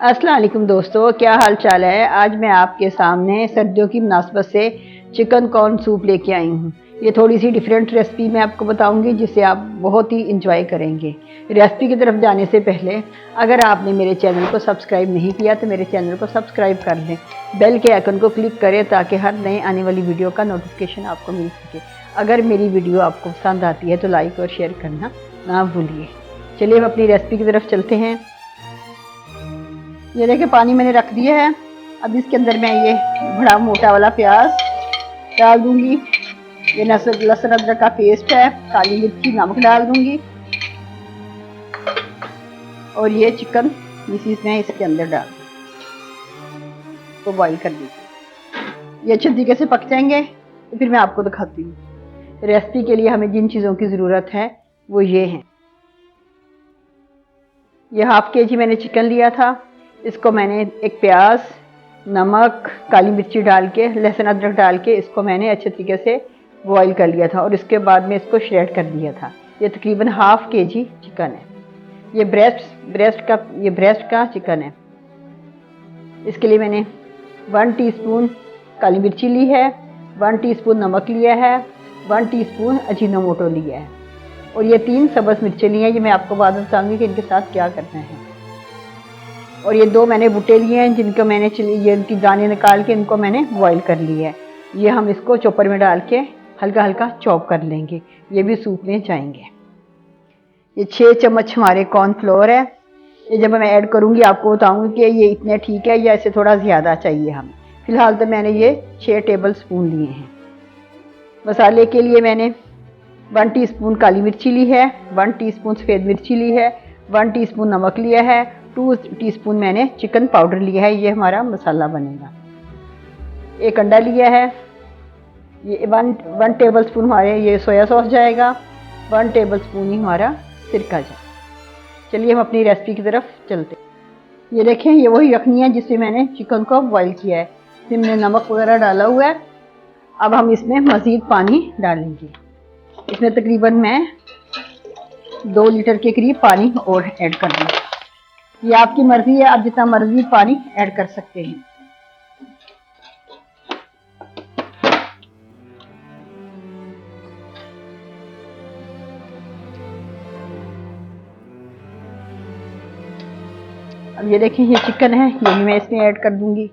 अस्सलाम वालेकुम दोस्तों, क्या हाल चाल है। आज मैं आपके सामने सर्दियों की मुनासबत से चिकन कॉर्न सूप लेके आई हूँ। ये थोड़ी सी डिफरेंट रेसिपी मैं आपको बताऊंगी जिसे आप बहुत ही इंजॉय करेंगे। रेसिपी की तरफ जाने से पहले अगर आपने मेरे चैनल को सब्सक्राइब नहीं किया तो मेरे चैनल को सब्सक्राइब कर लें, बेल के आइकन को क्लिक करें ताकि हर नए आने वाली वीडियो का नोटिफिकेशन आपको मिल सके। अगर मेरी वीडियो आपको पसंद आती है तो लाइक और शेयर करना ना भूलिए। चलिए हम अपनी रेसिपी की तरफ चलते हैं। ये देखिए पानी मैंने रख दिया है। अब इसके अंदर मैं ये बड़ा मोटा वाला प्याज डाल दूंगी। ये लहसुन अदरक का पेस्ट है, काली मिर्ची, नमक डाल दूंगी और ये चिकन पीसीस में इसके अंदर डाल तो बॉईल कर दीजिए। ये अच्छे तरीके से पक जाएंगे तो फिर मैं आपको दिखाती हूँ। रेसिपी के लिए हमें जिन चीज़ों की ज़रूरत है वो ये हैं। ये हाफ केजी मैंने चिकन लिया था। इसको मैंने एक प्याज, नमक, काली मिर्ची डाल के, लहसुन अदरक डाल के इसको मैंने अच्छे तरीके से बॉईल कर लिया था और इसके बाद में इसको श्रेड कर दिया था। ये तकरीबन हाफ केजी चिकन है। ये ब्रेस्ट का चिकन है। इसके लिए मैंने 1 टीस्पून काली मिर्ची ली है, 1 टीस्पून नमक लिया है, 1 टीस्पून अजीनोमोटो लिया है और ये 3 सब्ज़ मिर्चें ली हैं। ये मैं आपको बाद में बताऊंगी कि इनके साथ क्या करना है। और ये 2 मैंने भुट्टे लिए हैं जिनको मैंने ये इनकी दाने निकाल के इनको मैंने बॉईल कर लिया है। ये हम इसको चॉपर में डाल के हल्का हल्का चॉप कर लेंगे। ये भी सूप में जाएंगे। ये 6 चम्मच हमारे कॉर्नफ्लोर है। ये जब मैं ऐड करूँगी आपको बताऊँगी कि ये इतने ठीक है या इससे थोड़ा ज़्यादा चाहिए हमें। फ़िलहाल तो मैंने ये 6 टेबल स्पून लिए हैं। मसाले के लिए मैंने 1 टीस्पून काली मिर्ची ली है, 1 टीस्पून सफ़ेद मिर्ची ली है, 1 टीस्पून नमक लिया है, 2 टीस्पून मैंने चिकन पाउडर लिया है। ये हमारा मसाला बनेगा। 1 अंडा लिया है। ये 1 टेबल स्पून हमारे ये सोया सॉस जाएगा, 1 टेबल स्पून ही हमारा सिरका जाएगा। चलिए हम अपनी रेसिपी की तरफ चलते हैं। ये देखें, ये वही यखनी है जिससे मैंने चिकन को बॉईल किया है। इसमें मैंने नमक वगैरह डाला हुआ है। अब हम इसमें मज़ीद पानी डालेंगे। इसमें तकरीबन मैं 2 लीटर के करीब पानी और ऐड कर दूँगी। ये आपकी मर्ज़ी है, आप जितना मर्ज़ी पानी ऐड कर सकते हैं। अब ये देखें, ये चिकन है, ये भी मैं इसमें ऐड कर दूँगी।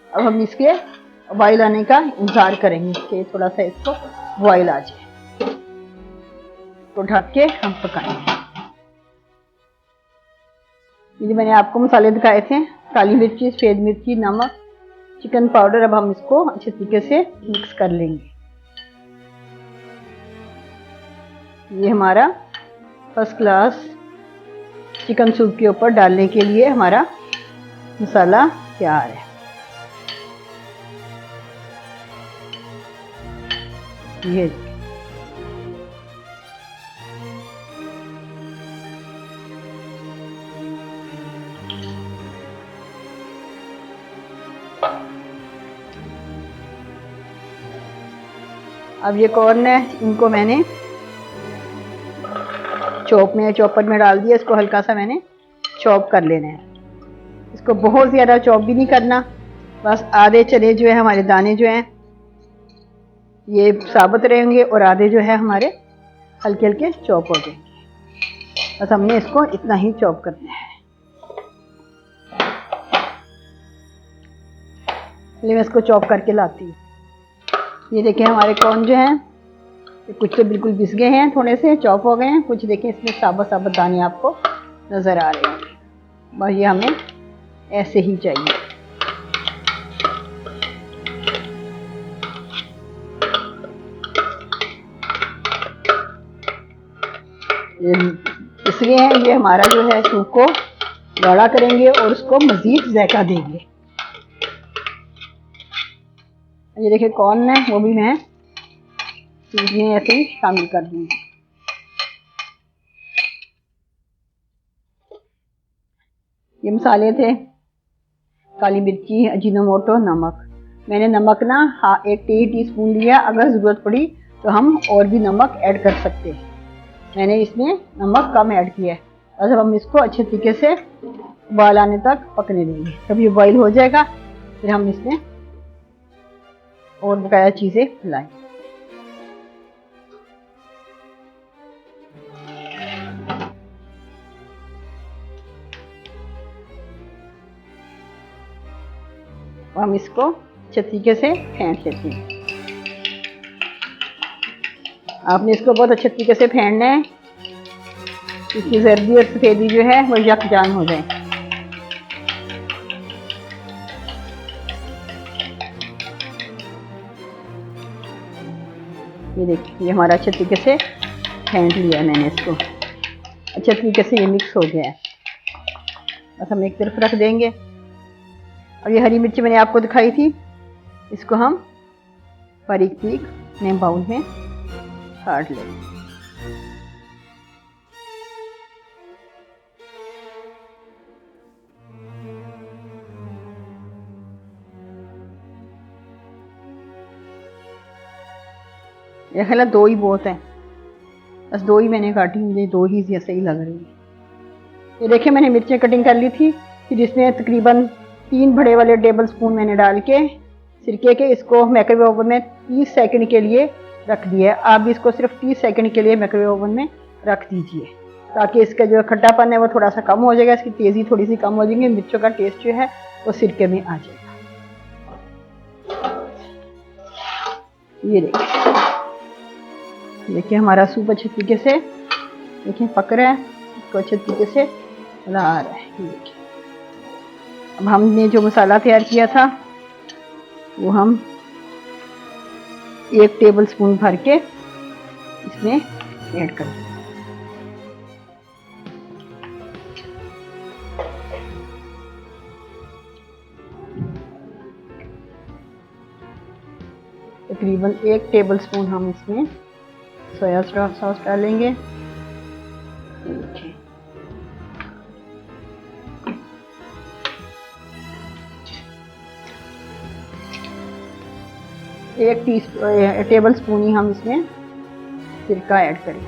अब हम इसके बॉईल आने का इंतज़ार करेंगे कि थोड़ा सा इसको बॉईल आ जाए तो ढक के हम पकाएंगे। ये मैंने आपको मसाले दिखाए थे, काली मिर्ची, सफ़ेद मिर्ची, नमक, चिकन पाउडर। अब हम इसको अच्छे तरीके से मिक्स कर लेंगे। ये हमारा फर्स्ट क्लास चिकन सूप के ऊपर डालने के लिए हमारा मसाला तैयार है। ये अब ये कॉर्न है, इनको मैंने चॉपर में डाल दिया। इसको हल्का सा मैंने चॉप कर लेना है। इसको बहुत ज़्यादा चॉप भी नहीं करना, बस आधे चने जो है हमारे दाने जो हैं ये साबुत रहेंगे और आधे जो है हमारे हल्के हल्के चॉप हो जाएंगे। बस हमने इसको इतना ही चॉप करना है। चलिए मैं इसको चॉप करके लाती हूँ। ये देखें, हमारे कॉर्न जो हैं कुछ तो बिल्कुल पिस गए हैं, थोड़े से चॉप हो गए हैं, कुछ देखें इसमें साबुत साबुत दाने आपको नज़र आ रहे हैं। बस ये हमें ऐसे ही चाहिए। ये पिस गए हैं। ये हमारा जो है सूप को गाढ़ा करेंगे और उसको मज़ीद जायका देंगे। ये देखिए कॉर्न है, वो भी मैं सूप में ऐसे ही शामिल कर दूँगी। ये मसाले थे, काली मिर्ची, अजीनोमोटो, नमक। मैंने नमक ना हाँ 1 टी स्पून लिया, अगर ज़रूरत पड़ी तो हम और भी नमक ऐड कर सकते हैं। मैंने इसमें नमक कम ऐड किया है। बस अब हम इसको अच्छे तरीके से उबाल आने तक पकने देंगे। जब ये बॉईल हो जाएगा फिर हम इसमें और बकाया चीज़ें मिलाएंगे। हम इसको अच्छे तरीके से फेंट लेते हैं। आपने इसको बहुत अच्छे तरीके से फेंटना है, इसकी जर्दी और सफेदी जो है वो यकजान हो जाए। ये देखिए, ये हमारा अच्छे तरीके से फेंट लिया है मैंने इसको। अच्छे तरीके से ये मिक्स हो गया है। बस हम एक तरफ रख देंगे। और ये हरी मिर्ची मैंने आपको दिखाई थी, इसको हम बारीक बारीक अपने बाउल में काट लेंगे। ये ख्याल 2 ही बहुत है, बस 2 ही मैंने काटी, मुझे 2 ही सही लग रही है। ये देखिए, मैंने मिर्चें कटिंग कर ली थी। फिर इसमें तकरीबन 3 बड़े वाले टेबल स्पून मैंने डाल के सिरके के इसको माइक्रोवेव ओवन में 30 सेकंड के लिए रख दिया है। आप भी इसको सिर्फ 30 सेकंड के लिए माइक्रोवेव ओवन में रख दीजिए, ताकि इसका जो खट्टापन है वो थोड़ा सा कम हो जाएगा, इसकी तेज़ी थोड़ी सी कम हो जाएगी, मिर्चों का टेस्ट जो है वो सिरके में आ जाएगा। ये देखिए हमारा सूप अच्छे तरीके से देखिए पक रहा है, इसको अच्छे तरीके से ला रहा है। ये देखिए, अब हमने जो मसाला तैयार किया था वो हम 1 टेबल स्पून भर के इसमें ऐड कर दें। तकरीबन 1 टेबल स्पून हम इसमें सोया सॉस डालेंगे। एक टेबल स्पून ही हम इसमें सिरका ऐड करेंगे।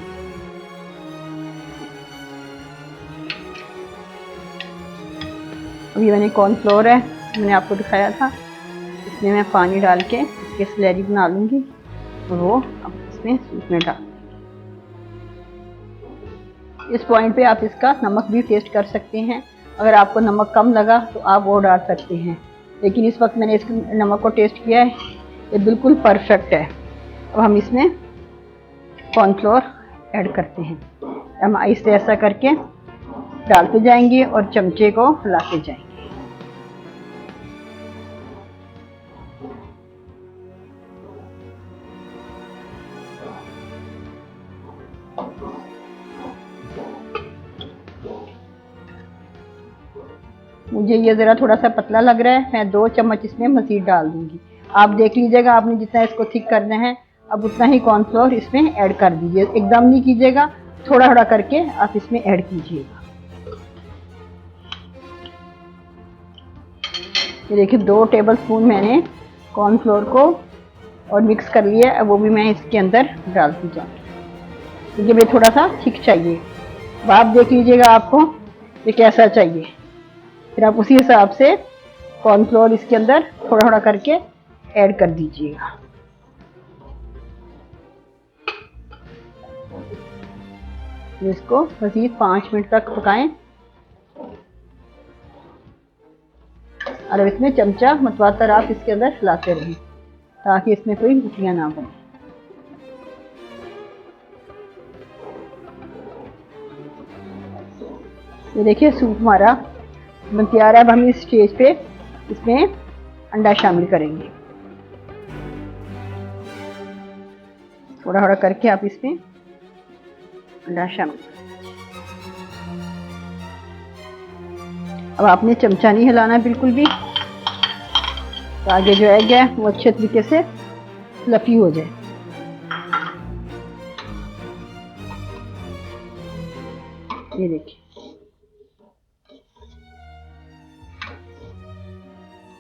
अभी मैंने कॉर्नफ्लोर है, मैंने आपको दिखाया था, इसमें मैं पानी डाल के इसकी स्लैरी बना लूँगी और वो अब इसमें सूप में डाल। इस पॉइंट पे आप इसका नमक भी टेस्ट कर सकते हैं। अगर आपको नमक कम लगा तो आप वो डाल सकते हैं, लेकिन इस वक्त मैंने इस नमक को टेस्ट किया है, ये बिल्कुल परफेक्ट है। अब हम इसमें कॉर्नफ्लोर ऐड करते हैं। हम ऐसे ऐसा करके डालते जाएंगे और चमचे को हिलाते जाएंगे। मुझे ये ज़रा थोड़ा सा पतला लग रहा है, मैं 2 चम्मच इसमें मज़ीद डाल दूंगी। आप देख लीजिएगा, आपने जितना इसको थिक करना है अब उतना ही कॉर्नफ्लोर इसमें ऐड कर दीजिए। एकदम नहीं कीजिएगा, थोड़ा थोड़ा करके आप इसमें ऐड कीजिएगा। ये देखिए 2 टेबल स्पून मैंने कॉर्नफ्लोर को और मिक्स कर लिया, अब वो भी मैं इसके अंदर डालती जाऊँगी, क्योंकि मुझे थोड़ा सा थिक चाहिए। अब आप देख लीजिएगा आपको ये कैसा चाहिए, फिर आप उसी हिसाब से कॉर्नफ्लोर इसके अंदर थोड़ा थोड़ा करके ऐड कर दीजिएगा। इसको मज़ीद 5 मिनट तक पकाएं और अब इसमें चमचा मतवातर आप इसके अंदर हिलाते रहें ताकि इसमें कोई गुठलियां ना बने। ये देखिए सूप हमारा बन तैयार है। अब हम इस स्टेज पे इसमें अंडा शामिल करेंगे। थोड़ा थोड़ा करके आप इसमें अंडा शामिल करें। अब आपने चमचा नहीं हिलाना बिल्कुल भी, तो आगे जो एग है वो अच्छे तरीके से फ्लफी हो जाए। ये देखिए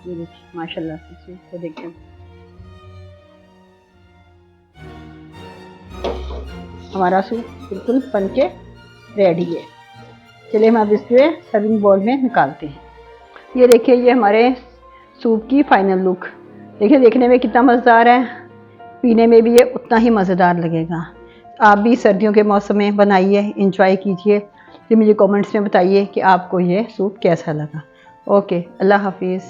ये देखिए माशाल्लाह से सूप को देखिए। हमारा सूप बिल्कुल बन के रेडी है। चलिए हम अब इसे सर्विंग बाउल में निकालते हैं। ये देखिए ये हमारे सूप की फाइनल लुक। देखिए देखने में कितना मज़ेदार है, पीने में भी ये उतना ही मज़ेदार लगेगा। आप भी सर्दियों के मौसम में बनाइए, इंजॉय कीजिए। फिर मुझे कमेंट्स में बताइए कि आपको ये सूप कैसा लगा। ओके, अल्लाह हाफिज़।